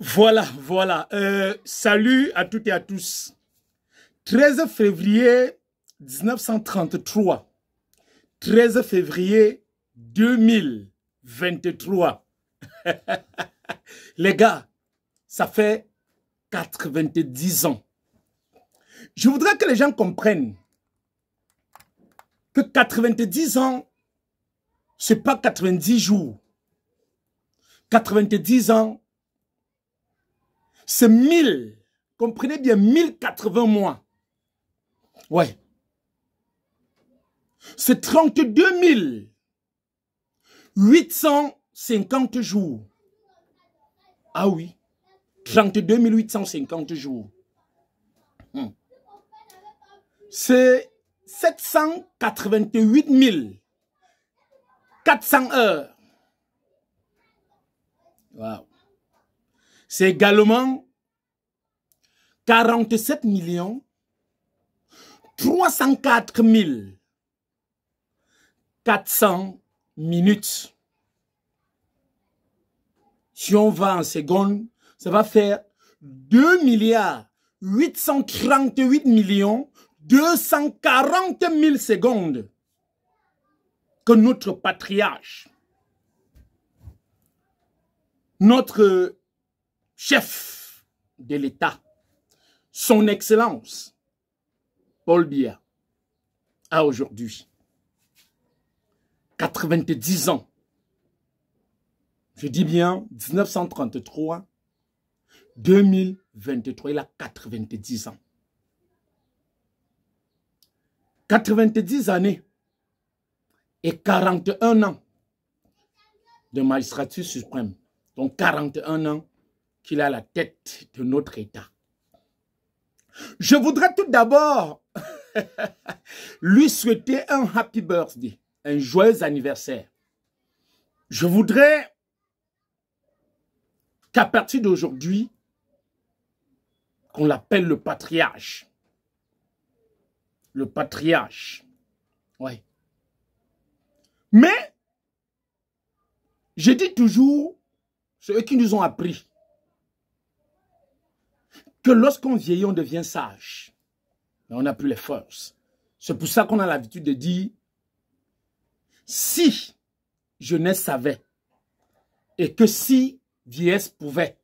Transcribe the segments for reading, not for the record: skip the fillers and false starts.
Voilà. Salut à toutes et à tous. 13 février 1933. 13 février 2023. Les gars, ça fait 90 ans. Je voudrais que les gens comprennent que 90 ans, ce n'est pas 90 jours. 90 ans, c'est 1000. Comprenez bien, 1080 mois. Ouais. C'est 32 850 jours. Ah oui. 32 850 jours. C'est 788 400 heures. Wow. C'est également 47 304 400 minutes. Si on va en secondes, ça va faire 2 838 240 000 secondes que notre patriarche, notre chef de l'État, son Excellence, Paul Biya, a aujourd'hui 90 ans. Je dis bien 1933, 2023, il a 90 ans. 90 années et 41 ans de magistrature suprême. Donc 41 ans qu'il a la tête de notre État. Je voudrais tout d'abord lui souhaiter un happy birthday, un joyeux anniversaire. Je voudrais qu'à partir d'aujourd'hui, qu'on l'appelle le patriarche. Le patriarche. Ouais. Mais, je dis toujours, ceux qui nous ont appris que lorsqu'on vieillit, on devient sage. Mais on n'a plus les forces. C'est pour ça qu'on a l'habitude de dire, si jeunesse savait, et que si vieillesse pouvait,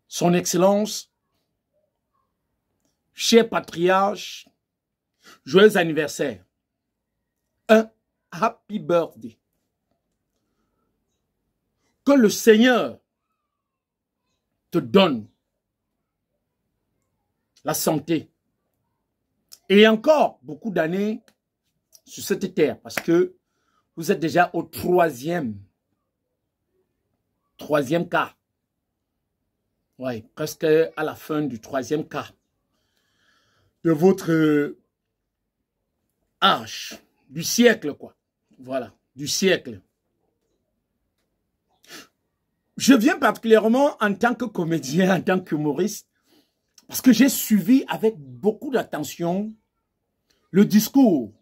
son Excellence, cher patriarche, joyeux anniversaire. Un happy birthday. Que le Seigneur te donne la santé et encore beaucoup d'années sur cette terre, parce que vous êtes déjà au troisième quart. Oui, presque à la fin du troisième quart de votre âge, du siècle, quoi. Voilà, du siècle. Je viens particulièrement en tant que comédien, en tant qu'humoriste, parce que j'ai suivi avec beaucoup d'attention le discours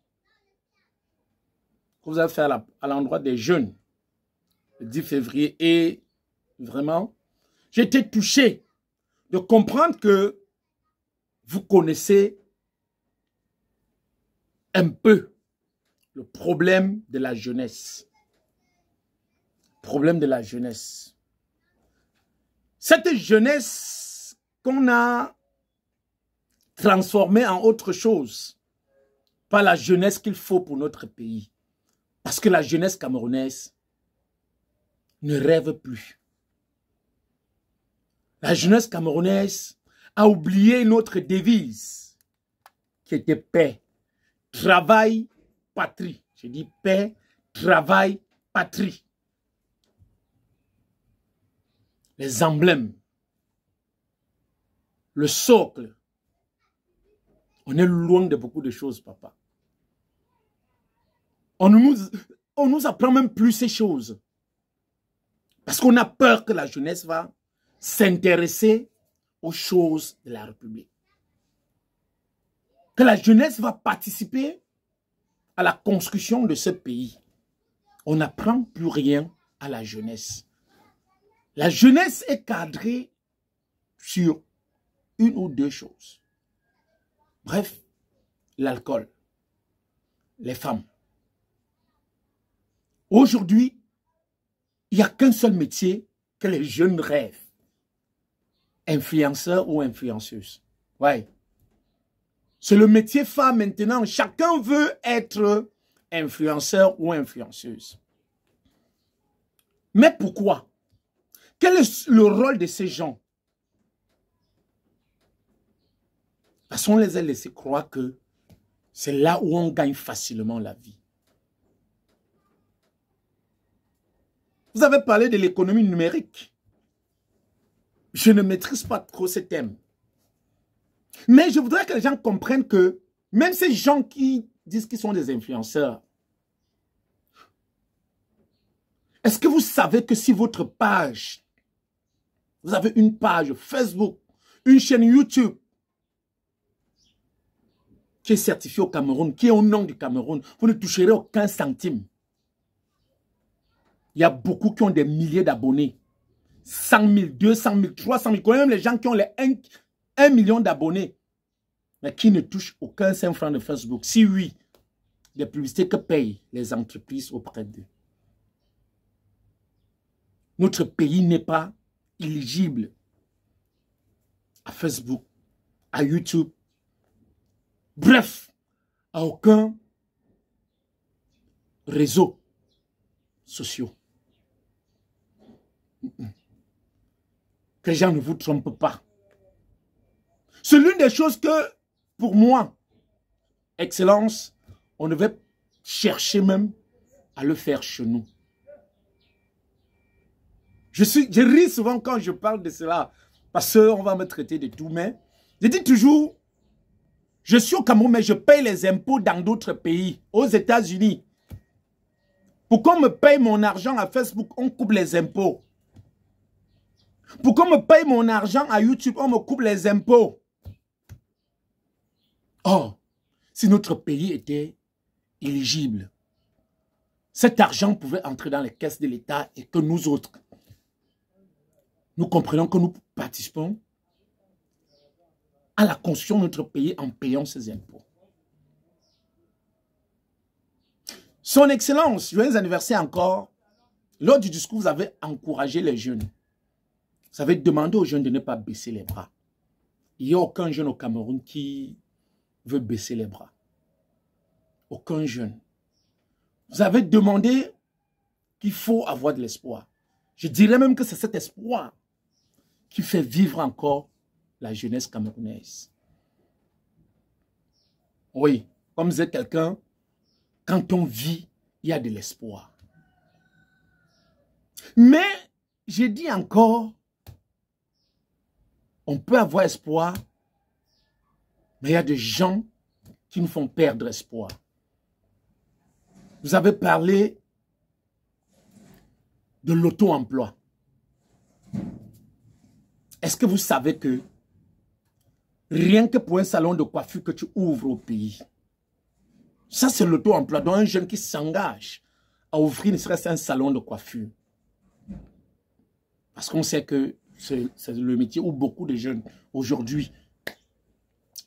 que vous avez fait à l'endroit des jeunes le 10 février. Et vraiment, j'ai été touché de comprendre que vous connaissez un peu le problème de la jeunesse. Problème de la jeunesse. Cette jeunesse qu'on a transformée en autre chose, pas la jeunesse qu'il faut pour notre pays. Parce que la jeunesse camerounaise ne rêve plus. La jeunesse camerounaise a oublié notre devise qui était paix, travail, patrie. Je dis paix, travail, patrie. Les emblèmes, le socle. On est loin de beaucoup de choses, papa. On nous apprend même plus ces choses. Parce qu'on a peur que la jeunesse va s'intéresser aux choses de la République. Que la jeunesse va participer à la construction de ce pays. On n'apprend plus rien à la jeunesse. La jeunesse est cadrée sur une ou deux choses. Bref, l'alcool, les femmes. Aujourd'hui, il n'y a qu'un seul métier que les jeunes rêvent. Influenceur ou influenceuse. Ouais. C'est le métier phare maintenant. Chacun veut être influenceur ou influenceuse. Mais pourquoi? Quel est le rôle de ces gens? Parce qu'on les a laissés croire que c'est là où on gagne facilement la vie. Vous avez parlé de l'économie numérique. Je ne maîtrise pas trop ce thème. Mais je voudrais que les gens comprennent que même ces gens qui disent qu'ils sont des influenceurs, est-ce que vous savez que si votre page, vous avez une page Facebook, une chaîne YouTube, qui est certifiée au Cameroun, qui est au nom du Cameroun, vous ne toucherez aucun centime. Il y a beaucoup qui ont des milliers d'abonnés. 100 000, 200 000, 300 000. Je connais même les gens qui ont les 1 million d'abonnés, mais qui ne touchent aucun 5 francs de Facebook. Si oui, les publicités que payent les entreprises auprès d'eux. Notre pays n'est pas éligible à Facebook, à YouTube, bref, à aucun réseau social. Que les gens ne vous trompent pas. C'est l'une des choses que, pour moi, Excellence, on devait chercher même à le faire chez nous. Je ris souvent quand je parle de cela, parce qu'on va me traiter de tout, mais je dis toujours, je suis au Cameroun, mais je paye les impôts dans d'autres pays, aux États-Unis. Pour qu'on me paye mon argent à Facebook, on coupe les impôts. Pour qu'on me paye mon argent à YouTube, on me coupe les impôts. Oh, si notre pays était éligible, cet argent pouvait entrer dans les caisses de l'État et que nous autres, nous comprenons que nous participons à la construction de notre pays en payant ces impôts. Son Excellence, joyeux anniversaire encore, lors du discours, vous avez encouragé les jeunes. Vous avez demandé aux jeunes de ne pas baisser les bras. Il n'y a aucun jeune au Cameroun qui veut baisser les bras. Aucun jeune. Vous avez demandé qu'il faut avoir de l'espoir. Je dirais même que c'est cet espoir qui fait vivre encore la jeunesse camerounaise. Oui, comme disait quelqu'un, quand on vit, il y a de l'espoir. Mais, je dis encore, on peut avoir espoir, mais il y a des gens qui nous font perdre espoir. Vous avez parlé de l'auto-emploi. Est-ce que vous savez que rien que pour un salon de coiffure que tu ouvres au pays, ça c'est l'auto-emploi, donc un jeune qui s'engage à ouvrir ne serait-ce un salon de coiffure. Parce qu'on sait que c'est le métier où beaucoup de jeunes aujourd'hui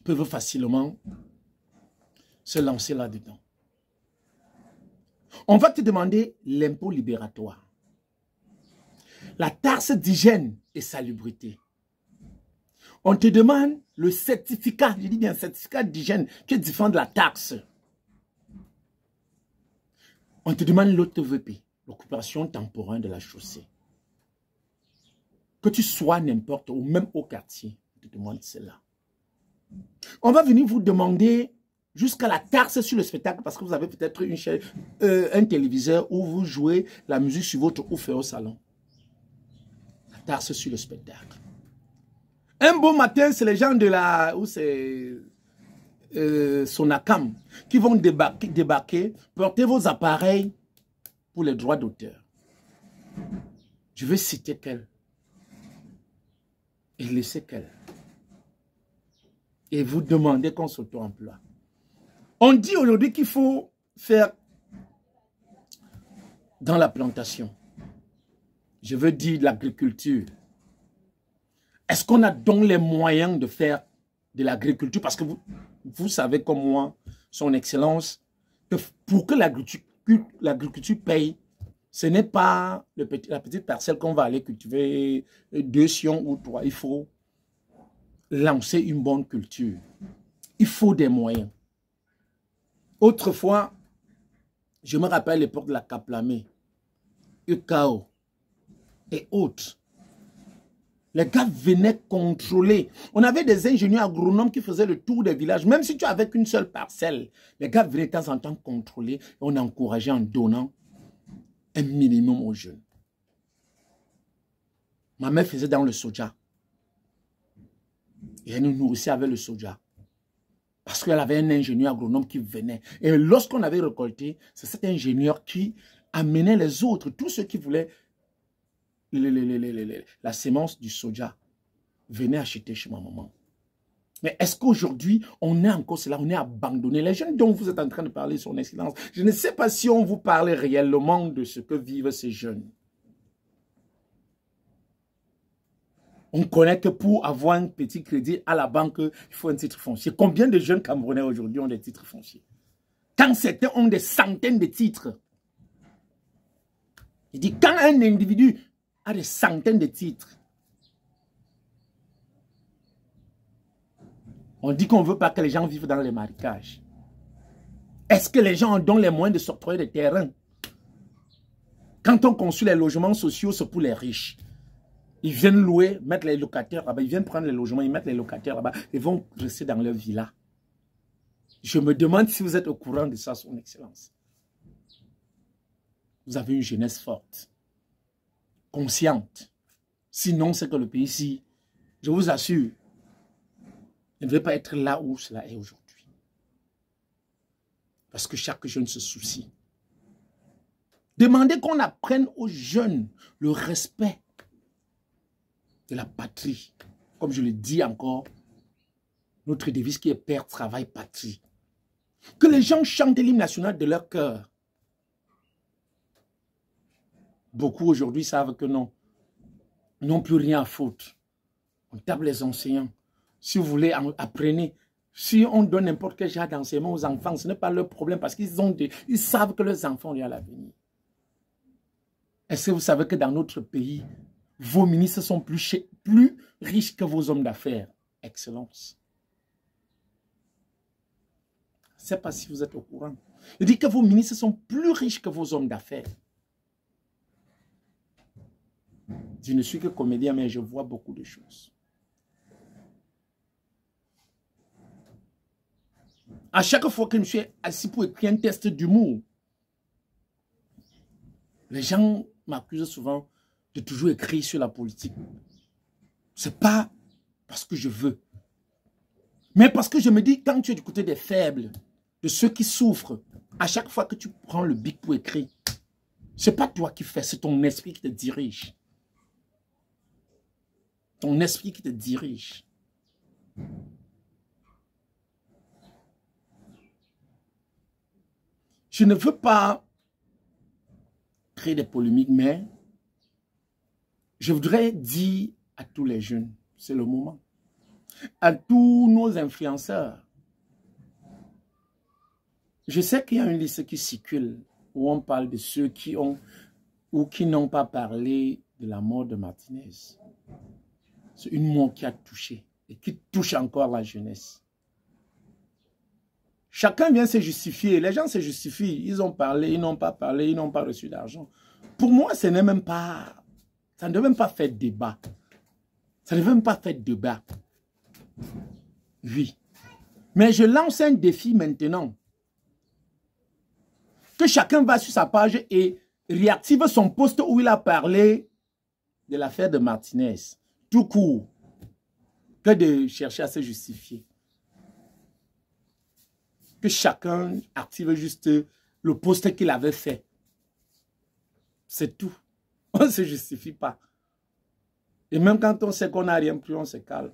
peuvent facilement se lancer là-dedans. On va te demander l'impôt libératoire, la taxe d'hygiène et salubrité. On te demande le certificat, je dis bien certificat d'hygiène qui est différent de la taxe. On te demande l'OTVP, l'occupation temporaire de la chaussée. Que tu sois n'importe où, même au quartier, on te demande cela. On va venir vous demander jusqu'à la taxe sur le spectacle parce que vous avez peut-être une chaîne, un téléviseur où vous jouez la musique sur votre ouf au salon. La taxe sur le spectacle. Un beau matin, c'est les gens de la... où c'est Sonacam qui vont débarquer, porter vos appareils pour les droits d'auteur. Je vais citer quel et laisser quel. Et vous demandez qu'on s'auto-emploie. On dit aujourd'hui qu'il faut faire dans la plantation. Je veux dire de l'agriculture. Est-ce qu'on a donc les moyens de faire de l'agriculture? Parce que vous savez comme moi, son excellence, que pour que l'agriculture paye, ce n'est pas la petite parcelle qu'on va aller cultiver 2 sions ou 3. Il faut lancer une bonne culture. Il faut des moyens. Autrefois, je me rappelle l'époque de la Kaplamé, UKO et autres. Les gars venaient contrôler. On avait des ingénieurs agronomes qui faisaient le tour des villages. Même si tu avais qu'une seule parcelle, les gars venaient de temps en temps contrôler. Et on encourageait en donnant un minimum aux jeunes. Ma mère faisait dans le soja. Et elle nous nourrissait avec le soja. Parce qu'elle avait un ingénieur agronome qui venait. Et lorsqu'on avait récolté, c'est cet ingénieur qui amenait les autres, tous ceux qui voulaient la sémence du soja, venaient acheter chez ma maman. Mais est-ce qu'aujourd'hui, on est encore cela, on est abandonné? Les jeunes dont vous êtes en train de parler, son excellence, je ne sais pas si on vous parle réellement de ce que vivent ces jeunes. On connaît que pour avoir un petit crédit à la banque, il faut un titre foncier. Combien de jeunes Camerounais aujourd'hui ont des titres fonciers? Quand certains ont des centaines de titres. Il dit, quand un individu a des centaines de titres, on dit qu'on ne veut pas que les gens vivent dans les marécages. Est-ce que les gens ont donc les moyens de s'octroyer des terrains? Quand on construit les logements sociaux, c'est pour les riches. Ils viennent louer, mettre les locataires là-bas. Ils viennent prendre les logements, ils mettent les locataires là-bas. Ils vont rester dans leur villa. Je me demande si vous êtes au courant de ça, son excellence. Vous avez une jeunesse forte, consciente. Sinon, c'est que le pays ici, je vous assure, ne devait pas être là où cela est aujourd'hui. Parce que chaque jeune se soucie. Demandez qu'on apprenne aux jeunes le respect de la patrie. Comme je le dis encore, notre devise qui est père, travail, patrie. Que les gens chantent l'hymne national de leur cœur. Beaucoup aujourd'hui savent que non. Ils n'ont plus rien à foutre. On tape les enseignants. Si vous voulez, apprenez. Si on donne n'importe quel genre d'enseignement aux enfants, ce n'est pas leur problème parce qu'ils savent que leurs enfants ont à l'avenir. Est-ce que vous savez que dans notre pays, vos ministres sont plus riches que vos hommes d'affaires? Excellence. Je ne sais pas si vous êtes au courant. Il dit que vos ministres sont plus riches que vos hommes d'affaires. Je ne suis que comédien, mais je vois beaucoup de choses. À chaque fois que je suis assis pour écrire un test d'humour, les gens m'accusent souvent de toujours écrire sur la politique. Ce n'est pas parce que je veux, mais parce que je me dis, quand tu es du côté des faibles, de ceux qui souffrent, à chaque fois que tu prends le bic pour écrire, ce n'est pas toi qui fais, c'est ton esprit qui te dirige. Ton esprit qui te dirige. Je ne veux pas créer des polémiques, mais je voudrais dire à tous les jeunes, c'est le moment, à tous nos influenceurs. Je sais qu'il y a une liste qui circule où on parle de ceux qui ont ou qui n'ont pas parlé de la mort de Martinez. C'est une mort qui a touché et qui touche encore la jeunesse. Chacun vient se justifier. Les gens se justifient. Ils ont parlé, ils n'ont pas parlé, ils n'ont pas reçu d'argent. Pour moi, ce n'est même pas... Ça ne devait même pas faire débat. Ça ne devait même pas faire débat. Oui. Mais je lance un défi maintenant. Que chacun va sur sa page et réactive son post où il a parlé de l'affaire de Martinez. Tout court. Que de chercher à se justifier. Que chacun active juste le post qu'il avait fait. C'est tout. On ne se justifie pas. Et même quand on sait qu'on n'a rien pris, on se calme.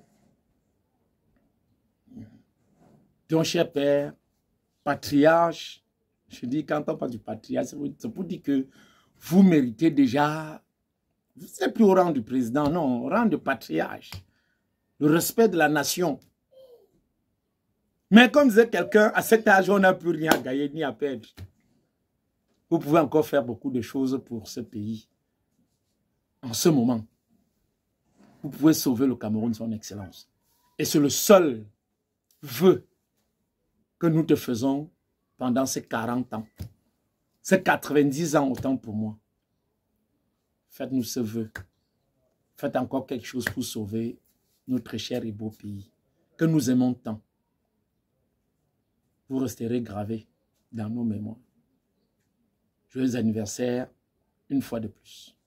Donc, cher père, patriarche, je dis quand on parle du patriarche, c'est pour dire que vous méritez déjà Vous n'êtes plus au rang du président, non, au rang de patriarche. Le respect de la nation. Mais comme disait quelqu'un, à cet âge, on n'a plus rien à gagner ni à perdre. Vous pouvez encore faire beaucoup de choses pour ce pays. En ce moment, vous pouvez sauver le Cameroun, son excellence. Et c'est le seul vœu que nous te faisons pendant ces 40 ans. Ces 90 ans, autant pour moi. Faites-nous ce vœu. Faites encore quelque chose pour sauver notre cher et beau pays que nous aimons tant. Vous resterez gravés dans nos mémoires. Joyeux anniversaire, une fois de plus.